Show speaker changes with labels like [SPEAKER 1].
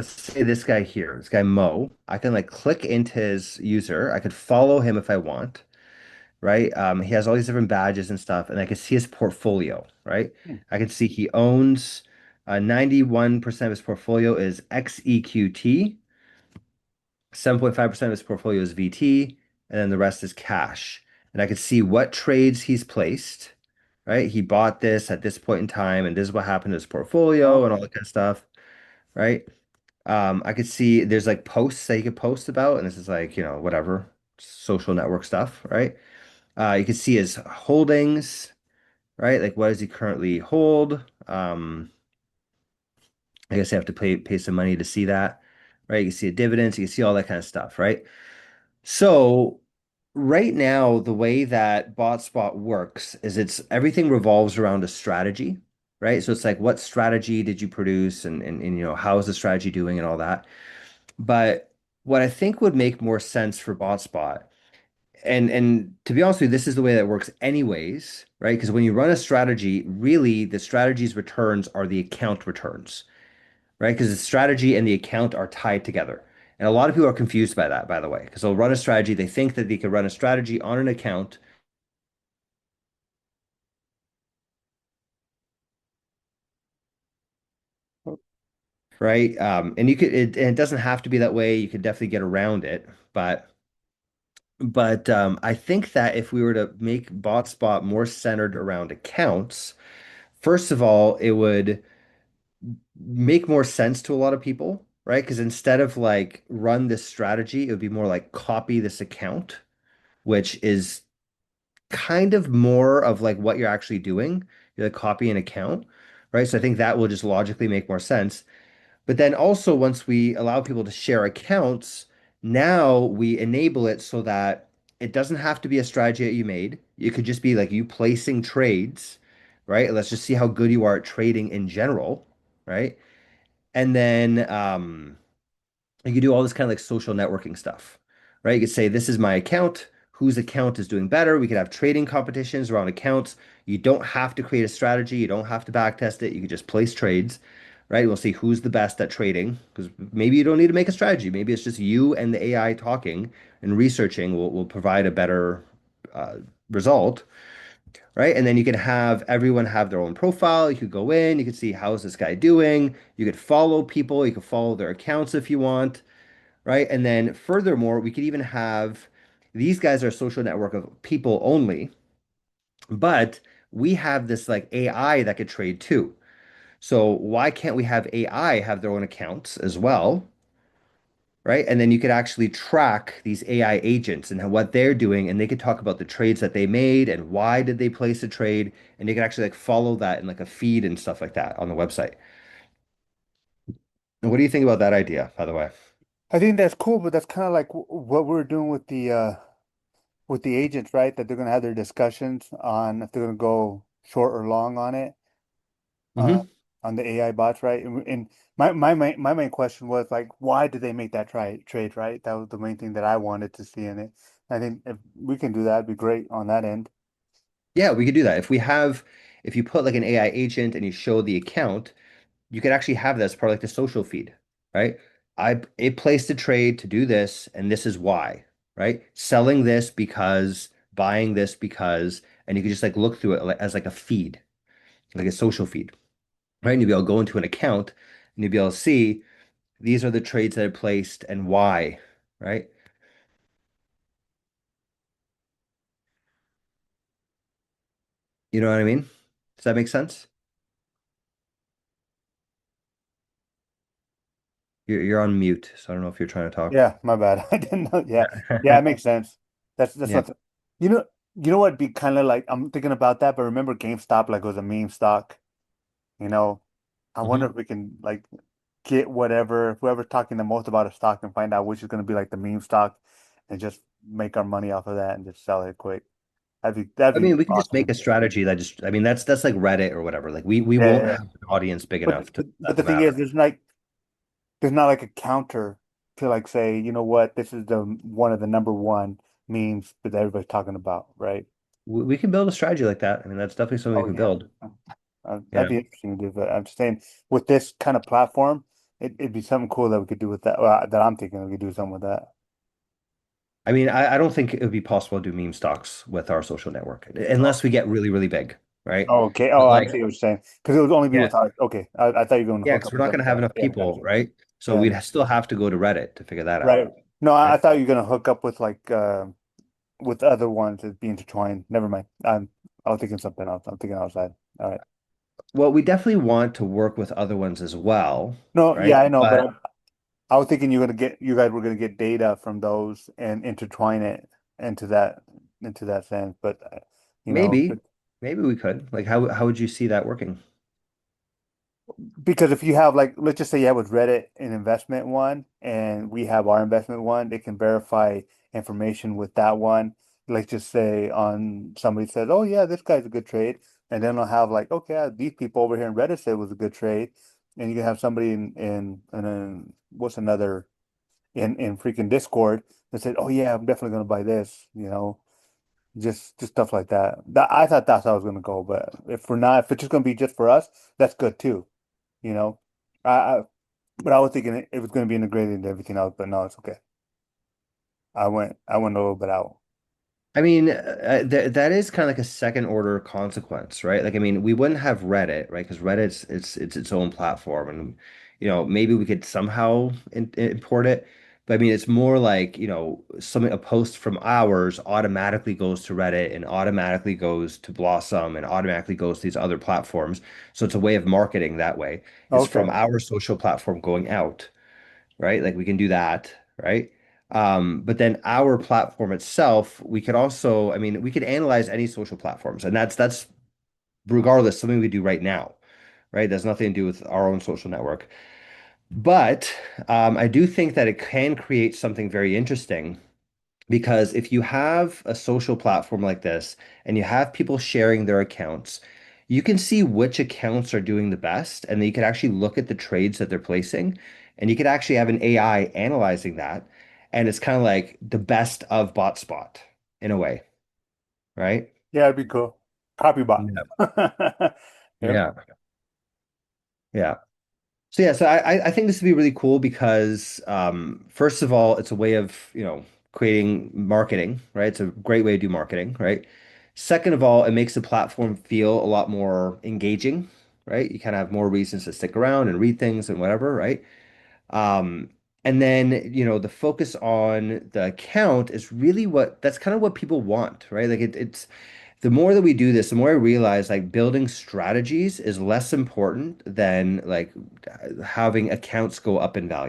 [SPEAKER 1] let's say this guy here, this guy Mo, I can like click into his user. I could follow him if I want, right? He has all these different badges and stuff, and I can see his portfolio, right?
[SPEAKER 2] Hmm.
[SPEAKER 1] I can see he owns 91% of his portfolio is XEQT, 7.5% of his portfolio is VT, and then the rest is cash. And I can see what trades he's placed, right? He bought this at this point in time, and this is what happened to his portfolio and all
[SPEAKER 2] Okay.
[SPEAKER 1] that kind of stuff, right? I could see there's like posts that you could post about, and this is like, whatever, social network stuff, right? You can see his holdings, right? Like what does he currently hold? I guess you have to pay some money to see that, right? You can see a dividends, you can see all that kind of stuff, right? So right now, the way that BotSpot works is it's everything revolves around a strategy, right? So it's like what strategy did you produce and how is the strategy doing and all that. But what I think would make more sense for BotSpot, and to be honest with you, this is the way that works anyways, right? Because when you run a strategy, really the strategy's returns are the account returns, right? Because the strategy and the account are tied together. And a lot of people are confused by that, by the way, because they'll run a strategy, they think that they could run a strategy on an account, right? And it doesn't have to be that way. You could definitely get around it, but I think that if we were to make BotSpot more centered around accounts, first of all, it would make more sense to a lot of people, right? Because instead of like run this strategy, it would be more like copy this account, which is kind of more of like what you're actually doing. You're like copy an account, right? So I think that will just logically make more sense. But then also once we allow people to share accounts, now we enable it so that it doesn't have to be a strategy that you made. It could just be like you placing trades, right? Let's just see how good you are at trading in general, right? And then you could do all this kind of like social networking stuff, right? You could say, this is my account. Whose account is doing better? We could have trading competitions around accounts. You don't have to create a strategy. You don't have to backtest it. You could just place trades, right? We'll see who's the best at trading because maybe you don't need to make a strategy. Maybe it's just you and the AI talking and researching will provide a better uh, result, right? And then you can have everyone have their own profile. You could go in, you could see how's this guy doing. You could follow people. You could follow their accounts if you want, right? And then furthermore, we could even have these guys are a social network of people only, but we have this like AI that could trade too. So why can't we have AI have their own accounts as well, right? And then you could actually track these AI agents and what they're doing, and they could talk about the trades that they made and why did they place a trade, and you could actually like follow that in like a feed and stuff like that on the website. And what do you think about that idea, by the way?
[SPEAKER 2] I think that's cool, but that's kind of like what we're doing with the agents, right? That they're gonna have their discussions on if they're gonna go short or long on it, uh,
[SPEAKER 1] Hmm.
[SPEAKER 2] on the AI bots, right? And my main question was like, why did they make that trade, right? That was the main thing that I wanted to see in it. I think if we can do that, it'd be great on that end.
[SPEAKER 1] Yeah, we could do that. If you put like an AI agent and you show the account, you could actually have that as part of like the social feed, right? It placed a trade to do this, and this is why, right? Selling this because, buying this because, and you could just like look through it as like a feed, like a social feed, right? And you'll be able to go into an account and you'll be able to see these are the trades that are placed and why, right? You know what I mean? Does that make sense? You're on mute, so I don't know if you're trying to talk.
[SPEAKER 2] Yeah, my bad. I didn't know. Yeah, yeah, it
[SPEAKER 1] Yeah.
[SPEAKER 2] makes sense. That's
[SPEAKER 1] Yeah.
[SPEAKER 2] not. You know what? Be kind of like I'm thinking about that, but remember GameStop like was a meme stock. You know, I wonder
[SPEAKER 1] Hmm.
[SPEAKER 2] if we can like get whoever's talking the most about a stock and find out which is going to be like the meme stock, and just make our money off of that and just sell it quick. That'd
[SPEAKER 1] I
[SPEAKER 2] be
[SPEAKER 1] mean, we could just make
[SPEAKER 2] awesome.
[SPEAKER 1] a strategy that just, I mean, that's like Reddit or whatever. Like we
[SPEAKER 2] Yeah,
[SPEAKER 1] won't
[SPEAKER 2] yeah, yeah.
[SPEAKER 1] have an audience big
[SPEAKER 2] But
[SPEAKER 1] enough to
[SPEAKER 2] but, but
[SPEAKER 1] that
[SPEAKER 2] the
[SPEAKER 1] to
[SPEAKER 2] thing is,
[SPEAKER 1] matter.
[SPEAKER 2] there's not like a counter to like say, you know what, this is the one of the number one memes that everybody's talking about, right?
[SPEAKER 1] We can build a strategy like that. I mean, that's definitely something we
[SPEAKER 2] Oh
[SPEAKER 1] can
[SPEAKER 2] yeah.
[SPEAKER 1] build.
[SPEAKER 2] That'd
[SPEAKER 1] Yeah.
[SPEAKER 2] be interesting to do. But I'm just saying, with this kind of platform, It'd be something cool that we could do with that. That I'm thinking we could do something with that.
[SPEAKER 1] I mean, I don't think it would be possible to do meme stocks with our social network unless we get really, really big, right?
[SPEAKER 2] Oh, okay.
[SPEAKER 1] But
[SPEAKER 2] Oh, I see
[SPEAKER 1] like,
[SPEAKER 2] what you're saying. Because it would only be
[SPEAKER 1] yeah,
[SPEAKER 2] with our. Okay, I thought you were going to
[SPEAKER 1] yeah,
[SPEAKER 2] hook
[SPEAKER 1] because
[SPEAKER 2] up
[SPEAKER 1] we're
[SPEAKER 2] with
[SPEAKER 1] not going to have
[SPEAKER 2] everybody.
[SPEAKER 1] enough
[SPEAKER 2] Yeah,
[SPEAKER 1] people,
[SPEAKER 2] gotcha.
[SPEAKER 1] right? So
[SPEAKER 2] Yeah.
[SPEAKER 1] we'd still have to go to Reddit to figure that out,
[SPEAKER 2] Right. No, I
[SPEAKER 1] right?
[SPEAKER 2] thought you were going to hook up with other ones that be intertwined. Never mind. I was thinking something else. I'm thinking outside. All right.
[SPEAKER 1] Well, we definitely want to work with other ones as well,
[SPEAKER 2] No,
[SPEAKER 1] right?
[SPEAKER 2] yeah, I know, but
[SPEAKER 1] But
[SPEAKER 2] I was thinking you guys were gonna get data from those and intertwine it into that sense. But you know,
[SPEAKER 1] maybe, maybe we could. Like, how would you see that working?
[SPEAKER 2] because if you have like, let's just say you have with Reddit an investment one, and we have our investment one, they can verify information with that one. Let's just say on somebody says, "Oh yeah, this guy's a good trade," and then they'll have like, "Okay, these people over here in Reddit said it was a good trade," and you can have somebody in what's another in freaking Discord that said, "Oh yeah, I'm definitely gonna buy this," just stuff like that. I thought that's how I was gonna go, but if we're not, if it's just gonna be just for us, that's good too, you know. I but I was thinking it was gonna be integrated into everything else, but no, it's okay. I went a little bit out.
[SPEAKER 1] I mean, that is kind of like a second order consequence, right? Like, I mean, we wouldn't have Reddit, right? Because Reddit's it's its own platform, and maybe we could somehow import it, but I mean, it's more like something a post from ours automatically goes to Reddit and automatically goes to Blossom and automatically goes to these other platforms. So it's a way of marketing that way. It's from
[SPEAKER 2] Okay.
[SPEAKER 1] our social platform going out, right? Like we can do that, right? But then our platform itself, we could also, I mean, we could analyze any social platforms, and that's regardless something we do right now, right? There's nothing to do with our own social network. But I do think that it can create something very interesting because if you have a social platform like this and you have people sharing their accounts, you can see which accounts are doing the best, and then you could actually look at the trades that they're placing, and you could actually have an AI analyzing that. And it's kind of like the best of BotSpot in a way, right?
[SPEAKER 2] Yeah, it'd be cool. Copy bot.
[SPEAKER 1] Yeah.
[SPEAKER 2] Yep.
[SPEAKER 1] Yeah. Yeah. So yeah, so I think this would be really cool because first of all, it's a way of, creating marketing, right? It's a great way to do marketing, right? Second of all, it makes the platform feel a lot more engaging, right? You kind of have more reasons to stick around and read things and whatever, right? Um, and then, the focus on the account is really that's kind of what people want, right? Like it's the more that we do this, the more I realize like building strategies is less important than like having accounts go up in value.